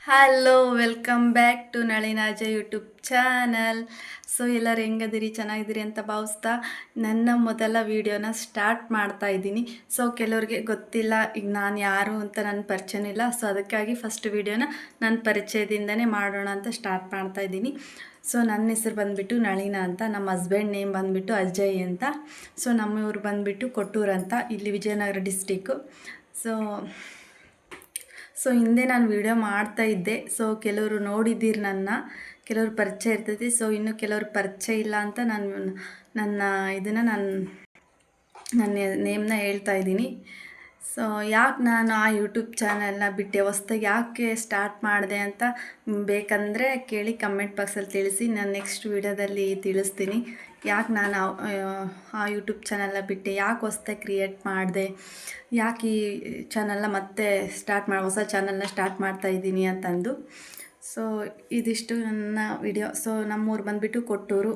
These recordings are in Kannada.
ಹಲೋ ವೆಲ್ಕಮ್ ಬ್ಯಾಕ್ ಟು ನಳಿನಾಜ ಯೂಟ್ಯೂಬ್ ಚಾನಲ್. ಸೊ ಎಲ್ಲರೂ ಹೆಂಗದಿರಿ, ಚೆನ್ನಾಗಿದ್ದೀರಿ ಅಂತ ಭಾವಿಸ್ತಾ ನನ್ನ ಮೊದಲ ವೀಡಿಯೋನ ಸ್ಟಾರ್ಟ್ ಮಾಡ್ತಾ ಇದ್ದೀನಿ. ಸೊ ಕೆಲವ್ರಿಗೆ ಗೊತ್ತಿಲ್ಲ ಈಗ ನಾನು ಯಾರು ಅಂತ ನನ್ನ ಪರಿಚಯ ಇಲ್ಲ. ಸೊ ಅದಕ್ಕಾಗಿ ಫಸ್ಟ್ ವೀಡಿಯೋನ ನನ್ನ ಪರಿಚಯದಿಂದನೇ ಮಾಡೋಣ ಅಂತ ಸ್ಟಾರ್ಟ್ ಮಾಡ್ತಾ ಇದ್ದೀನಿ. ಸೊ ನನ್ನ ಹೆಸರು ಬಂದುಬಿಟ್ಟು ನಳಿನಾ ಅಂತ, ನಮ್ಮ ಹಸ್ಬೆಂಡ್ ನೇಮ್ ಬಂದುಬಿಟ್ಟು ಅಜಯ್ ಅಂತ. ಸೊ ನಮ್ಮ ಊರು ಬಂದುಬಿಟ್ಟು ಕೊಟ್ಟೂರು ಅಂತ, ಇಲ್ಲಿ ವಿಜಯನಗರ ಡಿಸ್ಟಿಕ್ಕು. ಸೊ ಹಿಂದೆ ನಾನು ವೀಡಿಯೋ ಮಾಡ್ತಾಯಿದ್ದೆ. ಸೊ ಕೆಲವರು ನೋಡಿದ್ದೀರಿ, ಕೆಲವರು ಪರಿಚಯ ಇರ್ತೈತಿ. ಸೊ ಇನ್ನು ಕೆಲವರು ಪರಿಚಯ ಇಲ್ಲ ಅಂತ ನನ್ನ ನೇಮ್ನ ಹೇಳ್ತಾ ಇದ್ದೀನಿ. ಸೊ ಯಾಕೆ ನಾನು ಆ ಯೂಟ್ಯೂಬ್ ಚಾನಲ್ನ ಬಿಟ್ಟೆ, ಹೊಸ್ದಾಗಿ ಯಾಕೆ ಸ್ಟಾರ್ಟ್ ಮಾಡಿದೆ ಅಂತ ಬೇಕಂದರೆ ಕೇಳಿ ಕಮೆಂಟ್ ಬಾಕ್ಸಲ್ಲಿ ತಿಳಿಸಿ. ನಾನು ನೆಕ್ಸ್ಟ್ ವೀಡಿಯೋದಲ್ಲಿ ತಿಳಿಸ್ತೀನಿ ಯಾಕೆ ನಾನು ಆ ಯೂಟ್ಯೂಬ್ ಚಾನಲ್ನ ಬಿಟ್ಟೆ, ಯಾಕೆ ಹೊಸ್ದಾಗಿ ಕ್ರಿಯೇಟ್ ಮಾಡಿದೆ, ಯಾಕೆ ಈ ಚಾನಲ್ನ ಮತ್ತೆ ಹೊಸ ಚಾನಲ್ನ ಸ್ಟಾರ್ಟ್ ಮಾಡ್ತಾಯಿದ್ದೀನಿ ಅಂತಂದು. ಸೊ ಇದಿಷ್ಟು ನನ್ನ ವಿಡಿಯೋ. ಸೊ ನಮ್ಮೂರು ಬಂದುಬಿಟ್ಟು ಕೊಟ್ಟೂರು.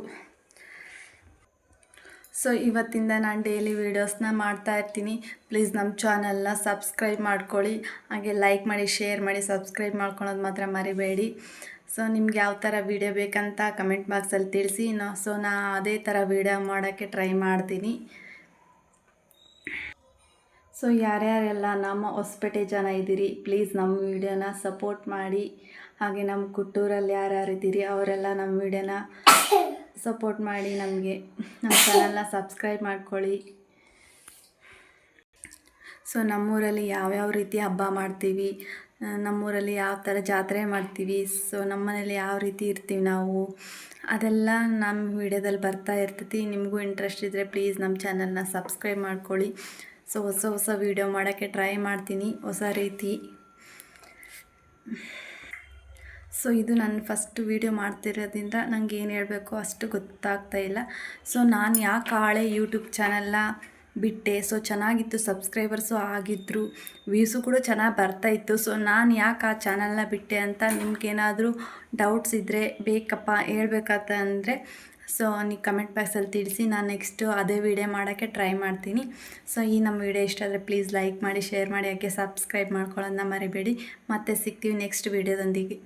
ಸೊ ಇವತ್ತಿಂದ ನಾನು ಡೈಲಿ ವೀಡಿಯೋಸ್ನ ಮಾಡ್ತಾ ಇರ್ತೀನಿ. ಪ್ಲೀಸ್ ನಮ್ಮ ಚಾನಲ್ನ ಸಬ್ಸ್ಕ್ರೈಬ್ ಮಾಡ್ಕೊಳ್ಳಿ, ಹಾಗೆ ಲೈಕ್ ಮಾಡಿ, ಶೇರ್ ಮಾಡಿ, ಸಬ್ಸ್ಕ್ರೈಬ್ ಮಾಡ್ಕೊಳ್ಳೋದು ಮಾತ್ರ ಮರಿಬೇಡಿ. ಸೊ ನಿಮ್ಗೆ ಯಾವ ಥರ ವೀಡಿಯೋ ಬೇಕಂತ ಕಮೆಂಟ್ ಬಾಕ್ಸಲ್ಲಿ ತಿಳಿಸಿ. ಸೊ ನಾನು ಅದೇ ಥರ ವೀಡಿಯೋ ಮಾಡೋಕ್ಕೆ ಟ್ರೈ ಮಾಡ್ತೀನಿ. ಸೊ ಯಾರ್ಯಾರೆಲ್ಲ ನಮ್ಮ ಹೊಸಪೇಟೆ ಜನ ಇದ್ದೀರಿ, ಪ್ಲೀಸ್ ನಮ್ಮ ವೀಡಿಯೋನ ಸಪೋರ್ಟ್ ಮಾಡಿ. ಹಾಗೆ ನಮ್ಮ ಕೊಟ್ಟೂರಲ್ಲಿ ಯಾರ್ಯಾರು ಇದ್ದೀರಿ ಅವರೆಲ್ಲ ನಮ್ಮ ವೀಡಿಯೋನ ಸಪೋರ್ಟ್ ಮಾಡಿ, ನಮ್ಮ ಚಾನಲ್ನ ಸಬ್ಸ್ಕ್ರೈಬ್ ಮಾಡ್ಕೊಳ್ಳಿ. ಸೊ ನಮ್ಮೂರಲ್ಲಿ ಯಾವ್ಯಾವ ರೀತಿ ಹಬ್ಬ ಮಾಡ್ತೀವಿ, ನಮ್ಮೂರಲ್ಲಿ ಯಾವ ಥರ ಜಾತ್ರೆ ಮಾಡ್ತೀವಿ, ಸೊ ನಮ್ಮನೇಲಿ ಯಾವ ರೀತಿ ಇರ್ತೀವಿ ನಾವು, ಅದೆಲ್ಲ ನಮ್ಮ ವೀಡಿಯೋದಲ್ಲಿ ಬರ್ತಾ ಇರ್ತೈತಿ. ನಿಮಗೂ ಇಂಟ್ರೆಸ್ಟ್ ಇದ್ದರೆ ಪ್ಲೀಸ್ ನಮ್ಮ ಚಾನಲ್ನ ಸಬ್ಸ್ಕ್ರೈಬ್ ಮಾಡ್ಕೊಳ್ಳಿ. ಸೊ ಹೊಸ ವೀಡಿಯೋ ಮಾಡೋಕ್ಕೆ ಟ್ರೈ ಮಾಡ್ತೀನಿ, ಹೊಸ ರೀತಿ. ಸೊ ಇದು ನಾನು ಫಸ್ಟ್ ವೀಡಿಯೋ ಮಾಡ್ತಿರೋದ್ರಿಂದ ನನಗೆ ಏನು ಹೇಳಬೇಕು ಅಷ್ಟು ಗೊತ್ತಾಗ್ತಾ ಇಲ್ಲ. ಸೊ ನಾನು ಯಾಕೆ ಹಳೆ ಯೂಟ್ಯೂಬ್ ಚಾನಲ್ನ ಬಿಟ್ಟೆ, ಸೊ ಚೆನ್ನಾಗಿತ್ತು, ಸಬ್ಸ್ಕ್ರೈಬರ್ಸು ಆಗಿದ್ದರು, ವ್ಯೂಸು ಕೂಡ ಚೆನ್ನಾಗಿ ಬರ್ತಾಯಿತ್ತು. ಸೊ ನಾನು ಯಾಕೆ ಆ ಚಾನಲ್ನ ಬಿಟ್ಟೆ ಅಂತ ನಿಮ್ಗೇನಾದರೂ ಡೌಟ್ಸ್ ಇದ್ದರೆ, ಬೇಕಪ್ಪ ಹೇಳ್ಬೇಕಂತ ಅಂದರೆ ಸೊ ನೀವು ಕಮೆಂಟ್ ಬಾಕ್ಸಲ್ಲಿ ತಿಳಿಸಿ. ನಾನು ನೆಕ್ಸ್ಟು ಅದೇ ವೀಡಿಯೋ ಮಾಡೋಕ್ಕೆ ಟ್ರೈ ಮಾಡ್ತೀನಿ. ಸೊ ಈ ನಮ್ಮ ವೀಡಿಯೋ ಇಷ್ಟ ಆದರೆ ಪ್ಲೀಸ್ ಲೈಕ್ ಮಾಡಿ, ಶೇರ್ ಮಾಡಿ, ಹಾಗೆ ಸಬ್ಸ್ಕ್ರೈಬ್ ಮಾಡ್ಕೊಳ್ಳೋದನ್ನ ಮರಿಬೇಡಿ. ಮತ್ತೆ ಸಿಗ್ತೀವಿ ನೆಕ್ಸ್ಟ್ ವೀಡಿಯೋದೊಂದಿಗೆ.